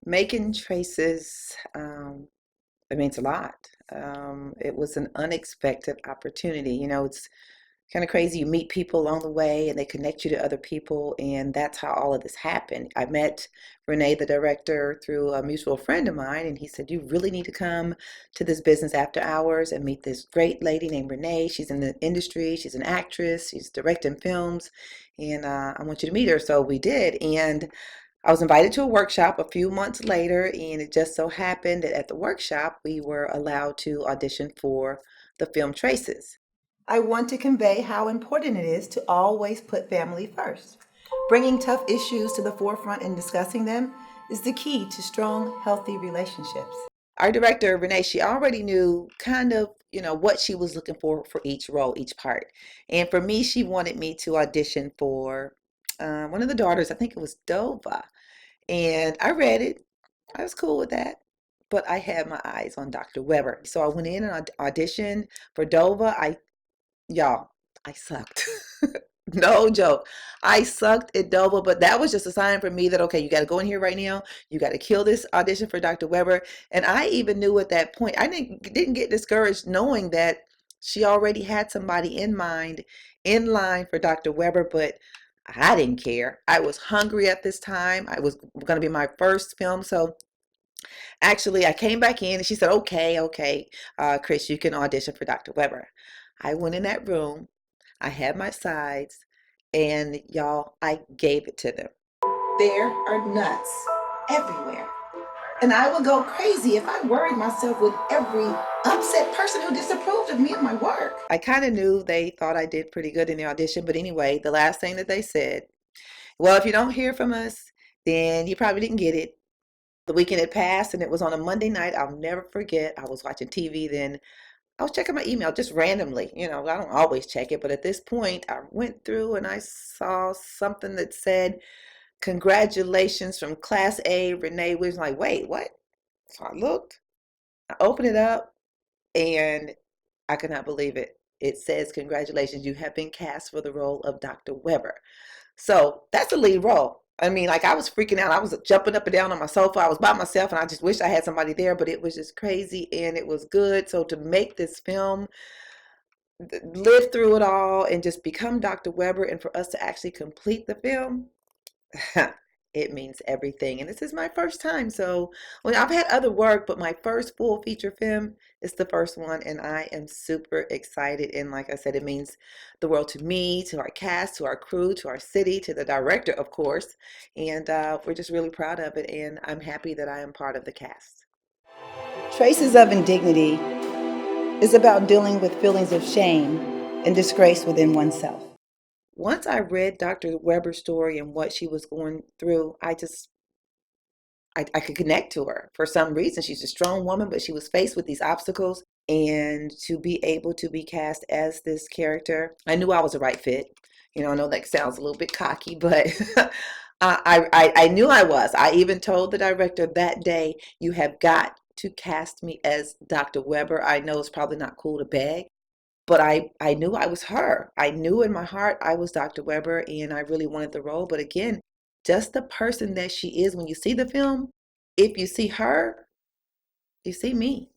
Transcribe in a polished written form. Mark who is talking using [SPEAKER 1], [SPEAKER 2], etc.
[SPEAKER 1] Making traces, it means a lot. It was an unexpected opportunity. It's kind of crazy. You meet people along the way and they connect you to other people, and that's how all of this happened. I met Renee, the director, through a mutual friend of mine, and he said, "You really need to come to this business after hours and meet this great lady named Renee. She's in the industry, she's an actress, she's directing films, and I want you to meet her." So we did, and I was invited to a workshop a few months later, and it just so happened that at the workshop we were allowed to audition for the film Traces. I want to convey how important it is to always put family first. Bringing tough issues to the forefront and discussing them is the key to strong, healthy relationships. Our director, Renee, she already knew kind of, what she was looking for each role, each part. And for me, she wanted me to audition for one of the daughters. I think it was Dova. And I read it. I was cool with that. But I had my eyes on Dr. Weber. So I went in and auditioned for Dova. Y'all, I sucked. No joke. I sucked at Dova, but that was just a sign for me that, okay, you got to go in here right now. You got to kill this audition for Dr. Weber. And I even knew at that point, I didn't get discouraged knowing that she already had somebody in mind, in line for Dr. Weber, but I didn't care. I was hungry at this time. I was going to be my first film. So actually, I came back in and she said, okay, Kris, you can audition for Dr. Weber. I went in that room. I had my sides, and y'all, I gave it to them. There are nuts everywhere. And I would go crazy if I worried myself with every upset person who disapproved of me and my work. I kind of knew they thought I did pretty good in the audition, but anyway, the last thing that they said, well, if you don't hear from us, then you probably didn't get it. The weekend had passed, and it was on a Monday night. I'll never forget. I was watching TV then. I was checking my email just randomly. I don't always check it, but at this point, I went through and I saw something that said, "Congratulations from Class A, Renee Williams." I'm like, wait, what? So I looked, I opened it up, and I could not believe it. It says, "Congratulations, you have been cast for the role of Dr. Weber." So that's the lead role. I mean, like, I was freaking out. I was jumping up and down on my sofa. I was by myself, and I just wish I had somebody there, but it was just crazy, and it was good. So to make this film, live through it all, and just become Dr. Weber, and for us to actually complete the film, it means everything. And this is my first time. So, well, I've had other work, but my first full feature film is the first one, and I am super excited. And like I said, it means the world to me, to our cast, to our crew, to our city, to the director, of course. And we're just really proud of it, and I'm happy that I am part of the cast. Traces of Indignity is about dealing with feelings of shame and disgrace within oneself. Once I read Dr. Weber's story and what she was going through, I could connect to her for some reason. She's a strong woman, but she was faced with these obstacles. And to be able to be cast as this character, I knew I was the right fit. I know that sounds a little bit cocky, but I knew I was. I even told the director that day, "You have got to cast me as Dr. Weber." I know it's probably not cool to beg, but I knew I was her. I knew in my heart I was Dr. Weber, and I really wanted the role. But again, just the person that she is, when you see the film, if you see her, you see me.